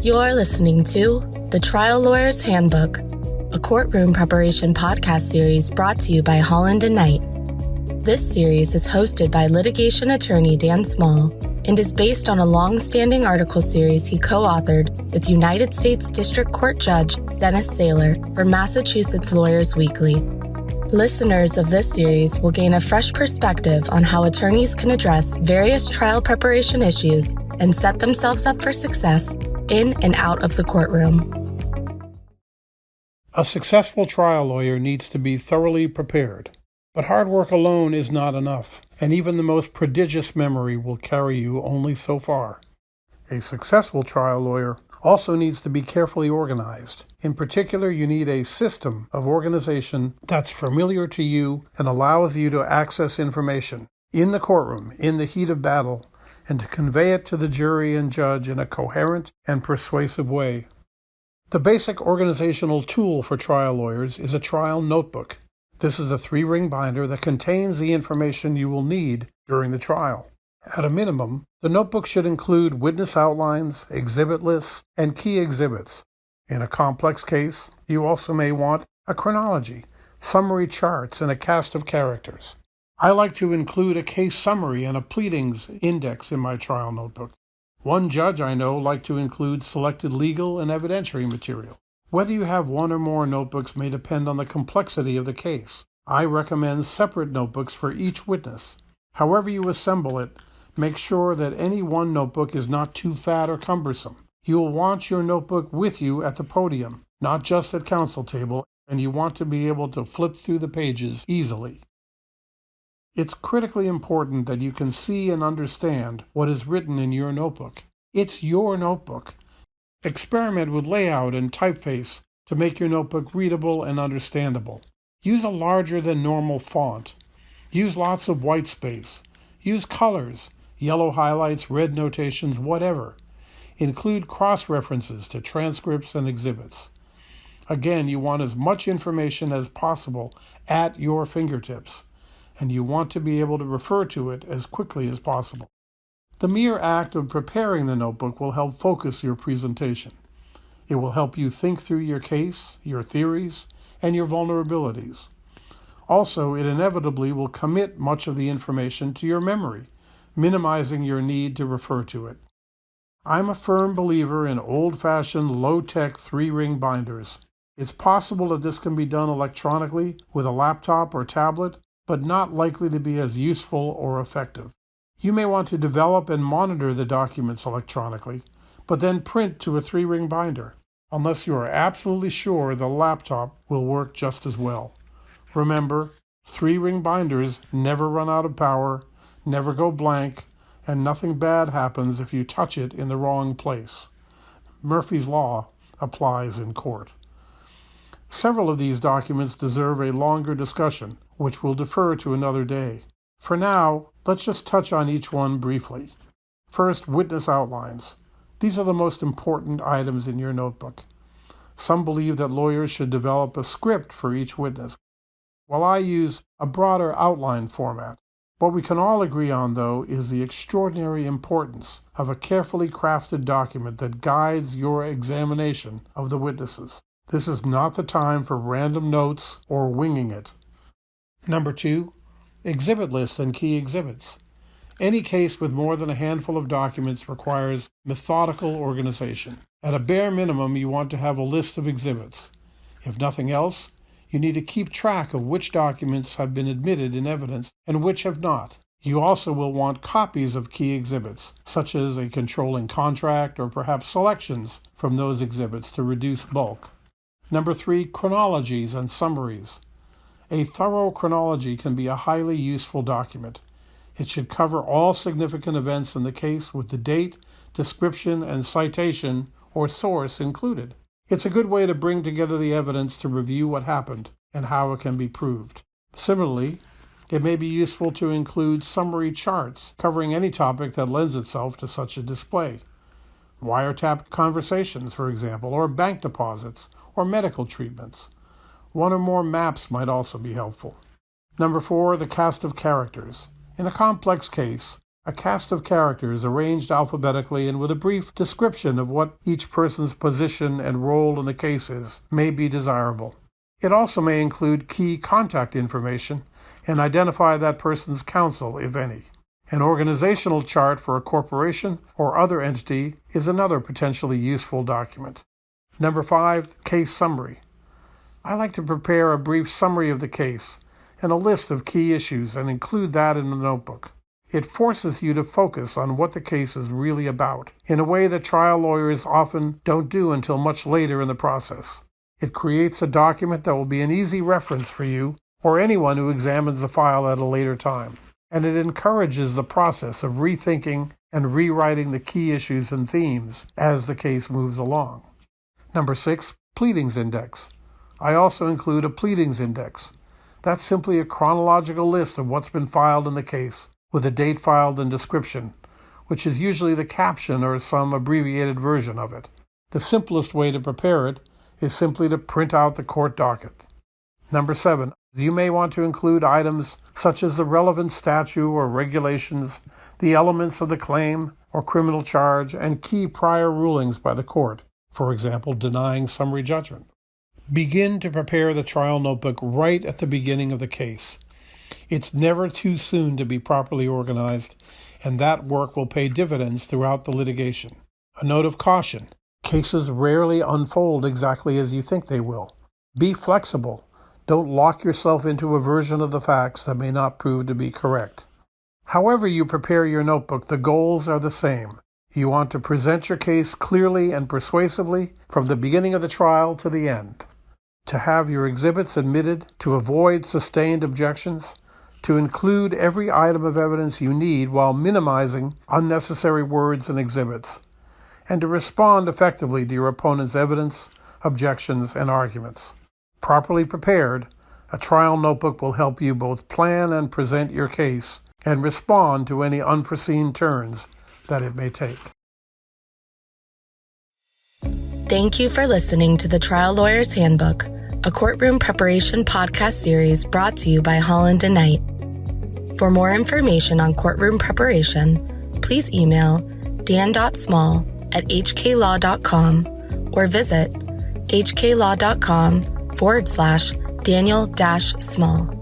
You're listening to The Trial Lawyer's Handbook, a courtroom preparation podcast series brought to you by Holland & Knight. This series is hosted by litigation attorney Dan Small and is based on a long-standing article series he co-authored with United States District Court Judge Dennis Saylor for Massachusetts Lawyers Weekly. Listeners of this series will gain a fresh perspective on how attorneys can address various trial preparation issues and set themselves up for success in and out of the courtroom. A successful trial lawyer needs to be thoroughly prepared. But hard work alone is not enough, and even the most prodigious memory will carry you only so far. A successful trial lawyer also needs to be carefully organized. In particular, you need a system of organization that's familiar to you and allows you to access information in the courtroom, in the heat of battle, and to convey it to the jury and judge in a coherent and persuasive way. The basic organizational tool for trial lawyers is a trial notebook. This is a 3-ring binder that contains the information you will need during the trial. At a minimum, the notebook should include witness outlines, exhibit lists, and key exhibits. In a complex case, you also may want a chronology, summary charts, and a cast of characters. I like to include a case summary and a pleadings index in my trial notebook. One judge I know liked to include selected legal and evidentiary material. Whether you have one or more notebooks may depend on the complexity of the case. I recommend separate notebooks for each witness. However you assemble it, make sure that any one notebook is not too fat or cumbersome. You will want your notebook with you at the podium, not just at counsel table, and you want to be able to flip through the pages easily. It's critically important that you can see and understand what is written in your notebook. It's your notebook. Experiment with layout and typeface to make your notebook readable and understandable. Use a larger than normal font. Use lots of white space. Use colors, yellow highlights, red notations, whatever. Include cross-references to transcripts and exhibits. Again, you want as much information as possible at your fingertips, and you want to be able to refer to it as quickly as possible. The mere act of preparing the notebook will help focus your presentation. It will help you think through your case, your theories, and your vulnerabilities. Also, it inevitably will commit much of the information to your memory, minimizing your need to refer to it. I'm a firm believer in old-fashioned, low-tech 3-ring binders. It's possible that this can be done electronically with a laptop or tablet, but not likely to be as useful or effective. You may want to develop and monitor the documents electronically, but then print to a 3-ring binder, unless you are absolutely sure the laptop will work just as well. Remember, 3-ring binders never run out of power, never go blank, and nothing bad happens if you touch it in the wrong place. Murphy's Law applies in court. Several of these documents deserve a longer discussion, which we'll defer to another day. For now, let's just touch on each one briefly. First, witness outlines. These are the most important items in your notebook. Some believe that lawyers should develop a script for each witness, while I use a broader outline format. What we can all agree on, though, is the extraordinary importance of a carefully crafted document that guides your examination of the witnesses. This is not the time for random notes or winging it. Number 2, exhibit list and key exhibits. Any case with more than a handful of documents requires methodical organization. At a bare minimum, you want to have a list of exhibits. If nothing else, you need to keep track of which documents have been admitted in evidence and which have not. You also will want copies of key exhibits, such as a controlling contract or perhaps selections from those exhibits to reduce bulk. Number 3, chronologies and summaries. A thorough chronology can be a highly useful document. It should cover all significant events in the case with the date, description, and citation or source included. It's a good way to bring together the evidence to review what happened and how it can be proved. Similarly, it may be useful to include summary charts covering any topic that lends itself to such a display. Wiretap conversations, for example, or bank deposits, or medical treatments. One or more maps might also be helpful. Number 4, the cast of characters. In a complex case, A cast of characters arranged alphabetically and with a brief description of what each person's position and role in the case is may be desirable. It also may include key contact information and identify that person's counsel, if any. An organizational chart for a corporation or other entity is another potentially useful document. Number 5, case summary. I like to prepare a brief summary of the case and a list of key issues and include that in the notebook. It forces you to focus on what the case is really about, in a way that trial lawyers often don't do until much later in the process. It creates a document that will be an easy reference for you or anyone who examines the file at a later time, and it encourages the process of rethinking and rewriting the key issues and themes as the case moves along. Number 6, pleadings index. I also include a pleadings index. That's simply a chronological list of what's been filed in the case, with a date filed and description, which is usually the caption or some abbreviated version of it. The simplest way to prepare it is simply to print out the court docket. Number 7, you may want to include items such as the relevant statute or regulations, the elements of the claim or criminal charge, and key prior rulings by the court, for example, denying summary judgment. Begin to prepare the trial notebook right at the beginning of the case. It's never too soon to be properly organized, and that work will pay dividends throughout the litigation. A note of caution: cases rarely unfold exactly as you think they will. Be flexible. Don't lock yourself into a version of the facts that may not prove to be correct. However you prepare your notebook, the goals are the same. You want to present your case clearly and persuasively from the beginning of the trial to the end. To have your exhibits admitted, to avoid sustained objections, to include every item of evidence you need while minimizing unnecessary words and exhibits, and to respond effectively to your opponent's evidence, objections, and arguments. Properly prepared, a trial notebook will help you both plan and present your case and respond to any unforeseen turns that it may take. Thank you for listening to the Trial Lawyer's Handbook, a courtroom preparation podcast series brought to you by Holland & Knight. For more information on courtroom preparation, please email dan.small@hklaw.com or visit hklaw.com/Daniel-Small.